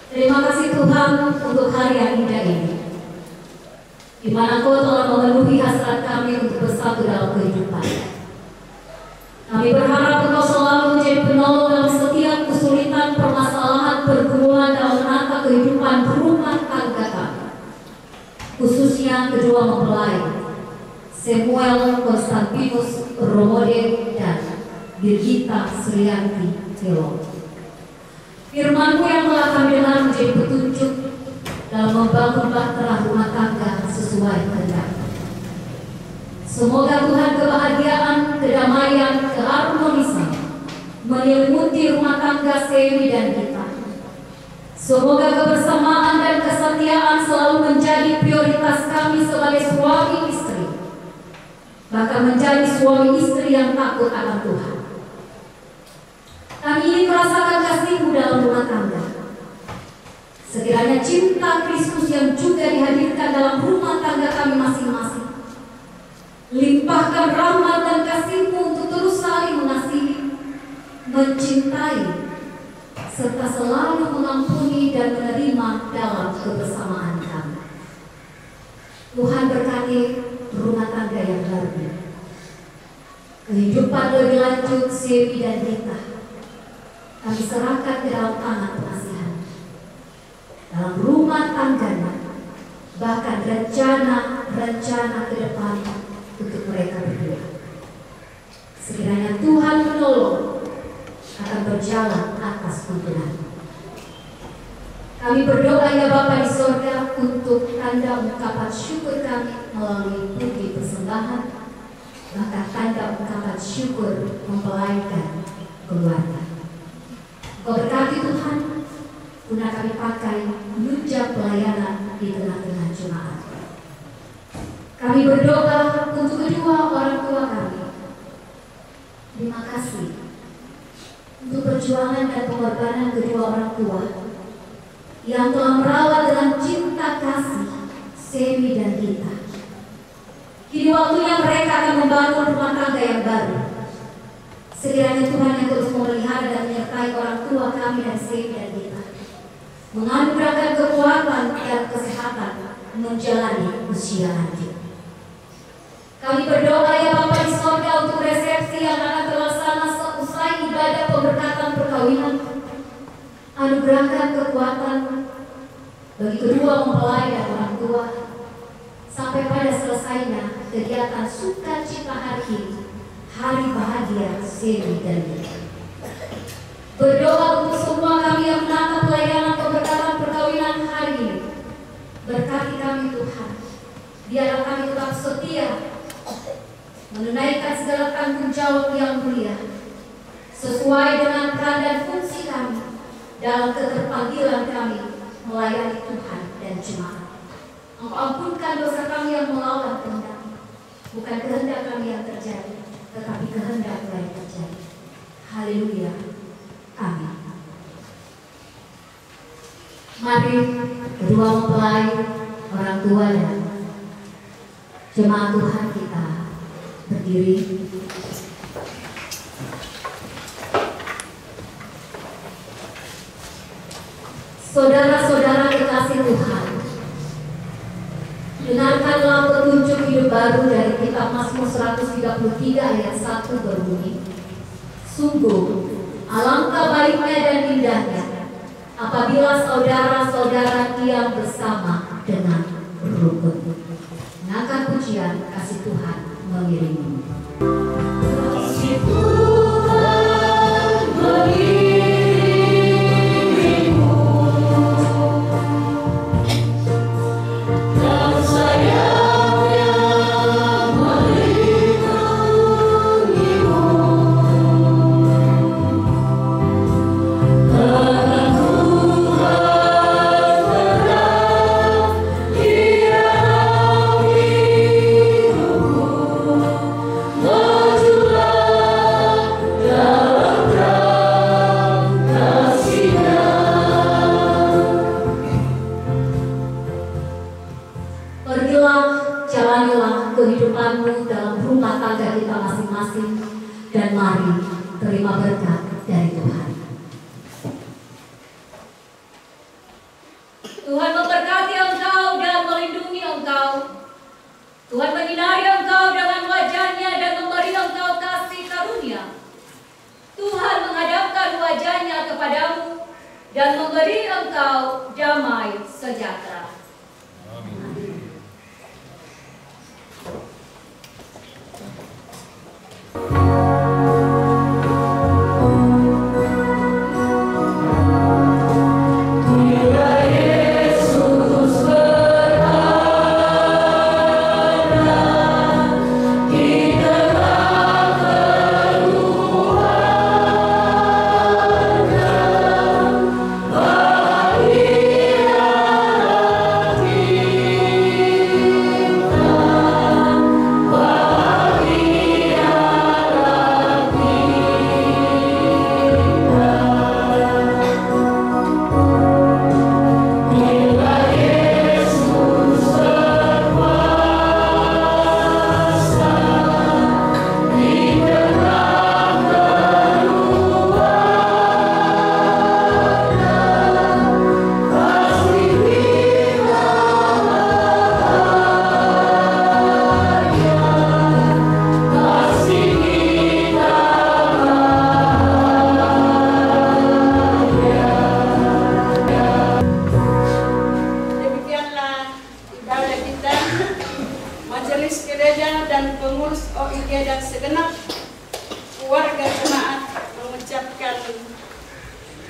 Terima kasih Tuhan untuk hari yang indah ini, di mana Kau telah memenuhi hasrat kami untuk bersatu dalam kehidupan. Kami berharap Engkau selalu menjadi penolong dalam setiap kesulitan, permasalahan, pergumulan dalam rangka kehidupan rumah tangga kami, khususnya kedua mempelai Samuel Konstantinus Romode dan Birgita Sulianti Telo. Firman-Mu yang telah kami dengar menjadi petunjuk dalam membangun bahtera rumah tangga sesuai kehendak. Semoga Tuhan kebahagiaan, kedamaian, keharmonisan menyelimuti rumah tangga Semi dan kita. Semoga kebersamaan dan kesetiaan selalu menjadi prioritas kami sebagai suami istri, bahkan menjadi suami istri yang takut akan Tuhan. Kami ingin merasakan kasih-Mu dalam rumah tangga. Sekiranya cinta Kristus yang juga dihadirkan dalam rumah tangga kami masing-masing, limpahkan rahmat dan kasih-Mu untuk terus saling mengasihi, mencintai, serta selalu mengampuni dan menerima dalam kebersamaan kami. Tuhan berkati rumah tangga yang baru, kehidupan lebih lanjut Semi dan Rita. Kami serahkan ke dalam tangan pengasihan dalam rumah tangganya, bahkan rencana ke depan untuk mereka berdua. Sekiranya Tuhan menolong, akan berjalan atas tuntunan. Kami berdoa ya Bapa di sorga untuk tanda ungkapan syukur kami melalui puji persembahan, bahkan tanda ungkapan syukur mempelaikan keluarga. Kau berkati Tuhan, guna kami pakai menunjang pelayanan di tengah-tengah jemaat. Kami berdoa untuk kedua orang tua kami. Terima kasih untuk perjuangan dan pengorbanan kedua orang tua yang telah merawat dengan cinta kasih Semi dan Rita. Kini waktunya mereka akan membangun rumah tangga yang baru. Sekiranya Tuhan yang terus memelihara dan menyertai orang tua kami dan Semi dan Rita, menganugerahkan kekuatan dan kesehatan menjalani usia lanjut. Kami berdoa ya Bapa di sorga untuk resepsi yang akan terlaksana seusai ibadah pemberkatan perkawinan. Anugerahkan kekuatan bagi kedua mempelai dan orang tua sampai pada selesainya kegiatan sukacita hari ini, hari bahagia Semi dan Rita. Berdoa untuk semua kami yang menatap pelayanan pemberkatan perkawinan hari ini. Berkati kami Tuhan, biarlah kami tetap setia menunaikan segala tanggung jawab yang mulia sesuai dengan peran dan fungsi kami dalam keterpanggilan kami melayani Tuhan dan jemaat. Engkau ampunkan dosa kami yang melawan kehendak, bukan kehendak kami yang terjadi, tetapi kehendak yang terjadi. Haleluya. Amin. Mari kedua mempelai, orang tua dan jemaat Tuhan kita berdiri. Saudara-saudara kekasih Tuhan, dengarkanlah petunjuk hidup baru dari kitab Mazmur 133 ayat 1 berbunyi, sungguh alangkah baiknya dan indahnya apabila saudara-saudara diam bersama dengan rukun. Menangkan pujian kasih Tuhan mengiringi. Kasih Tuhan mengiringimu, dan sayangnya melindungimu. Karena Tuhan pernah di dalam hidupku, majulah dalam terang kasih-Nya. Pergilah, jalanilah kehidupanmu dalam rumah tangga kita masing-masing, dan mari terima berkat dari Tuhan. Tuhan memberkati engkau dan melindungi engkau. Tuhan menyinari engkau dengan wajah-Nya dan memberi engkau kasih karunia. Tuhan menghadapkan wajah-Nya kepadamu dan memberi engkau damai sejahtera.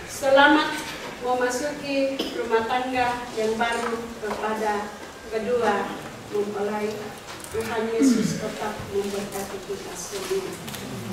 Selamat memasuki rumah tangga yang baru kepada kedua mempelai. Tuhan Yesus tetap memberkati kita semua.